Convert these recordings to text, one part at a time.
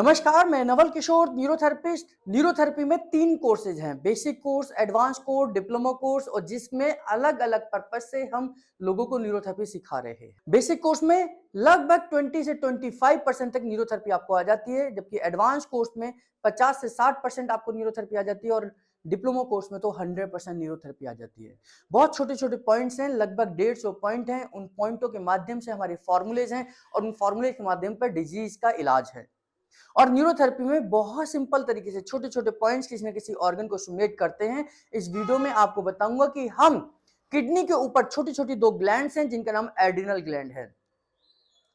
नमस्कार, मैं Naval Kishore, neurotherapist. Neurotherapy में 3 कोर्सेज हैं, basic course, advance course, diploma course, और जिसमें अलग-अलग पर्पस से हम लोगों को न्यूरोथेरेपी सिखा रहे हैं। बेसिक कोर्स में लगभग 20 से 25% तक न्यूरोथेरेपी आपको आ जाती है, जबकि एडवांस कोर्स में 50 से 60% आपको न्यूरोथेरेपी आ जाती है, और डिप्लोमा कोर्स में तो 100% न्यूरोथेरेपी आ जाती है। बहुत छोटे-छोटे पॉइंट्स हैं, लगभग 150 पॉइंट हैं। उन पॉइंटों के माध्यम से हमारे फॉर्मूलेज हैं, और उन फॉर्मूले के माध्यम पर डिजीज का इलाज है। और न्यूरोथेरेपी में बहुत सिंपल तरीके से छोटे-छोटे पॉइंट्स किसी न किसी ऑर्गन को स्टिमुलेट करते हैं। इस वीडियो में आपको बताऊंगा कि हम किडनी के ऊपर छोटी-छोटी 2 ग्लैंड्स हैं, जिनका नाम एड्रिनल ग्लैंड है।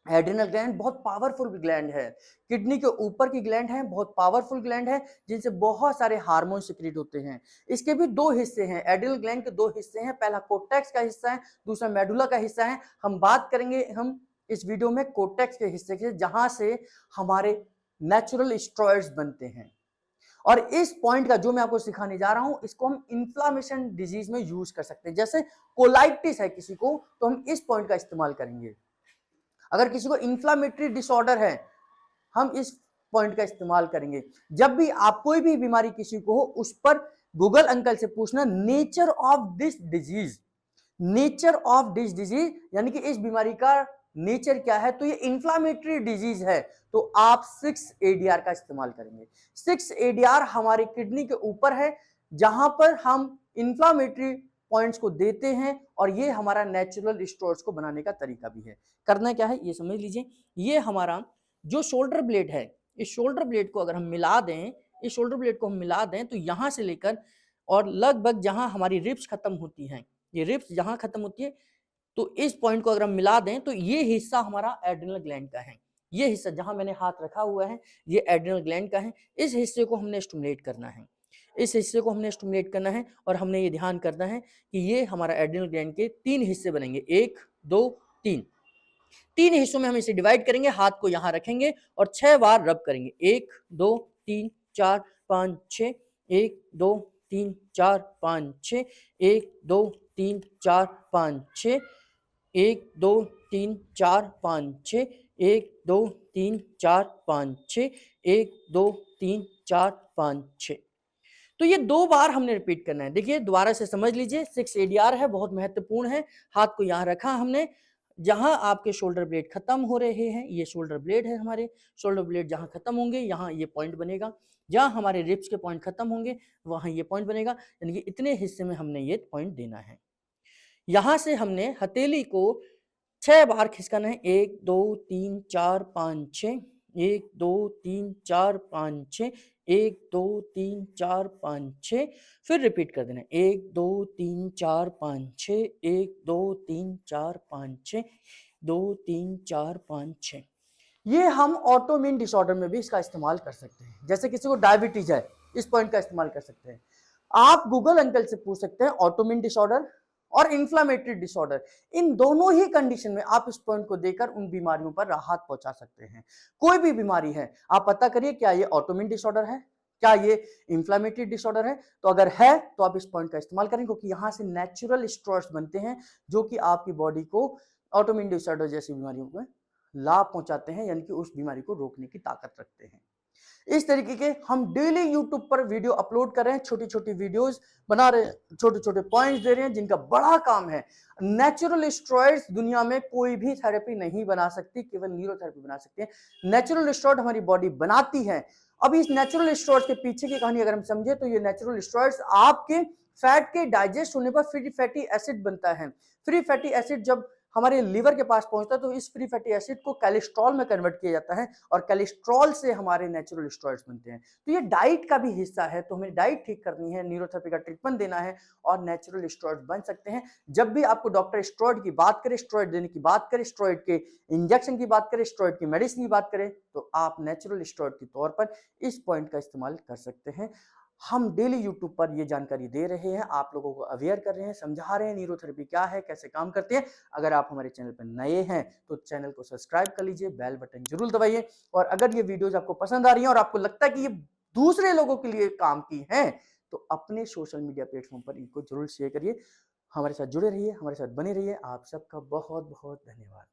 एड्रिनल ग्लैंड बहुत पावरफुल ग्लैंड है। किडनी के ऊपर की ग्लैंड है, बहुत पावरफुल ग्लैंड है, जिनसे बहुत सारे हार्मोन सिक्रीट होते हैं। इसके भी 2 हिस्से हैं। एड्रिनल ग्लैंड के 2 हिस्से हैं, पहला कोर्टेक्स का हिस्सा है, दूसरा मेडुला का हिस्सा है। हम बात करेंगे इस वीडियो में कोर्टेक्स के हिस्से की, जहां से हमारे नेचुरल स्टेरॉइड्स बनते हैं। और इस पॉइंट का जो मैं आपको सिखाने जा रहा हूं, इसको हम इन्फ्लामेशन डिजीज में यूज कर सकते हैं। जैसे कोलाइटिस है किसी को, तो हम इस पॉइंट का इस्तेमाल करेंगे। अगर किसी को इन्फ्लामेटरी डिसऑर्डर है, हम इस पॉइंट का इस्तेमाल करेंगे। जब भी आप कोई भी बीमारी किसी को हो, उस पर गूगल अंकल से पूछना nature of this disease. Nature of this disease यानी कि इस बीमारी का नेचर क्या है, तो ये इंफ्लामेटरी डिजीज है, तो आप 6 ADR का इस्तेमाल करेंगे। 6 ADR हमारे किडनी के ऊपर है, जहां पर हम इंफ्लामेटरी पॉइंट्स को देते हैं, और ये हमारा नेचुरल स्टोर्स को बनाने का तरीका भी है। करना क्या है ये समझ लीजिए। ये हमारा जो शोल्डर ब्लेड है, इस शोल्डर ब्लेड को अगर हम मिला दें, इस शोल्डर ब्लेड को हम मिला दें, तो यहां से लेकर और लगभग जहां हमारी रिब्स खत्म होती हैं, ये रिब्स जहां खत्म होती है, तो इस पॉइंट को अगर हम मिला दें, तो ये हिस्सा हमारा एड्रिनल ग्लैंड का है। ये हिस्सा जहां मैंने हाथ रखा हुआ है, ये एड्रिनल ग्लैंड का है। इस हिस्से को हमने स्टिमुलेट करना है। इस हिस्से को हमने स्टिमुलेट करना है, और हमने ये ध्यान करना है कि ये हमारा एड्रिनल ग्लैंड के 3 हिस्से बनेंगे, 1 2 3। 3 हिस्सों में हम इसे डिवाइड करेंगे। हाथ को यहां रखेंगे और 6 बार रब करेंगे। 1 2 3 4 5 6, 1 2 3 4 5 6, 1 2 3 4 5 6, 1 2 3 4 5 6, 1 2 3 4 5 6, 1 2 3 4 5 6। तो ये 2 बार हमने रिपीट करना है। देखिए दोबारा से समझ लीजिए, 6 ADR है, बहुत महत्वपूर्ण है। हाथ को यहाँ रखा हमने, जहां आपके शोल्डर ब्लेड खत्म हो रहे हैं, ये शोल्डर ब्लेड है हमारे। शोल्डर ब्लेड जहां खत्म होंगे, यहाँ ये पॉइंट बनेगा। जहां हमारे रिब्स के पॉइंट खत्म होंगे, वहां ये पॉइंट बनेगा। यानी कि इतने हिस्से में हमने ये पॉइंट देना है। यहां से हमने हथेली को 6 बार खिसकाना है। 1 2 3 4 5 6, 1 2 3 4 5 6, 1 2 3 4 5 6। फिर रिपीट कर देना है। 1 2 3 4 5 6, 1 2 3 4 5 6, 2 3 4 5 6। ये हम ऑटोइम्यून डिसऑर्डर में भी इसका इस्तेमाल कर सकते हैं। जैसे किसी को डायबिटीज है, इस पॉइंट का इस्तेमाल कर सकते हैं। आप गूगल अंकल से पूछ सकते हैं ऑटोइम्यून डिसऑर्डर और इन्फ्लामेटरी डिसऑर्डर, इन दोनों ही कंडीशन में आप इस पॉइंट को देकर उन बीमारियों पर राहत पहुंचा सकते हैं। कोई भी बीमारी है, आप पता करिए क्या ये ऑटोइम्यून डिसऑर्डर है, क्या ये इन्फ्लामेटरी डिसऑर्डर है। तो अगर है तो आप इस पॉइंट का इस्तेमाल करें, क्योंकि यहां से नेचुरल स्टेरॉइड्स बनते हैं, जो कि आपकी बॉडी को ऑटोइम्यून डिसऑर्डर जैसी बीमारियों में लाभ पहुंचाते हैं, यानी कि उस बीमारी को रोकने की ताकत रखते हैं। इस तरीके के हम डेली यूट्यूब पर वीडियो अपलोड कर रहे हैं, छोटी छोटी वीडियोस बना रहे हैं, छोटे छोटे पॉइंट्स दे रहे हैं, जिनका बड़ा काम है। नेचुरल स्टेरॉइड्स दुनिया में कोई भी थेरेपी नहीं बना सकती, केवल न्यूरोथेरेपी बना सकती है। नेचुरल स्टेरॉइड हमारी बॉडी बनाती है। अब इस नेचुरल स्टेरॉइड्स के पीछे की कहानी अगर हम समझे, तो ये नेचुरल स्टेरॉइड्स आपके फैट के डाइजेस्ट होने पर फ्री फैटी एसिड बनता है। फ्री फैटी एसिड जब हमारे लीवर के पास पहुंचता है, तो इस फ्री फैटी एसिड को कोलेस्ट्रॉल में कन्वर्ट किया जाता है, और कोलेस्ट्रॉल से हमारे नेचुरल स्टेरॉइड्स बनते हैं। तो ये डाइट का भी हिस्सा है, तो हमें डाइट ठीक करनी है, न्यूरोथेरेपी का ट्रीटमेंट देना है, और नेचुरल स्टेरॉइड्स बन सकते हैं। जब भी आपको डॉक्टर स्टेरॉइड की बात करे, स्टेरॉइड देने की बात करे, स्टेरॉइड के इंजेक्शन की बात करे, स्टेरॉइड की मेडिसिन की बात करे, तो आप नेचुरल स्टेरॉइड के तौर पर इस पॉइंट का इस्तेमाल कर सकते हैं। हम डेली यूट्यूब पर ये जानकारी दे रहे हैं, आप लोगों को अवेयर कर रहे हैं, समझा रहे हैं न्यूरोथेरेपी क्या है, कैसे काम करते हैं। अगर आप हमारे चैनल पर नए हैं तो चैनल को सब्सक्राइब कर लीजिए, बेल बटन जरूर दबाइए। और अगर ये वीडियोज आपको पसंद आ रही हैं और आपको लगता है कि ये दूसरे लोगों के लिए काम की हैं, तो अपने सोशल मीडिया प्लेटफॉर्म पर इनको जरूर शेयर करिए। हमारे साथ जुड़े रहिए, हमारे साथ बने रहिए। आप सबका बहुत बहुत धन्यवाद।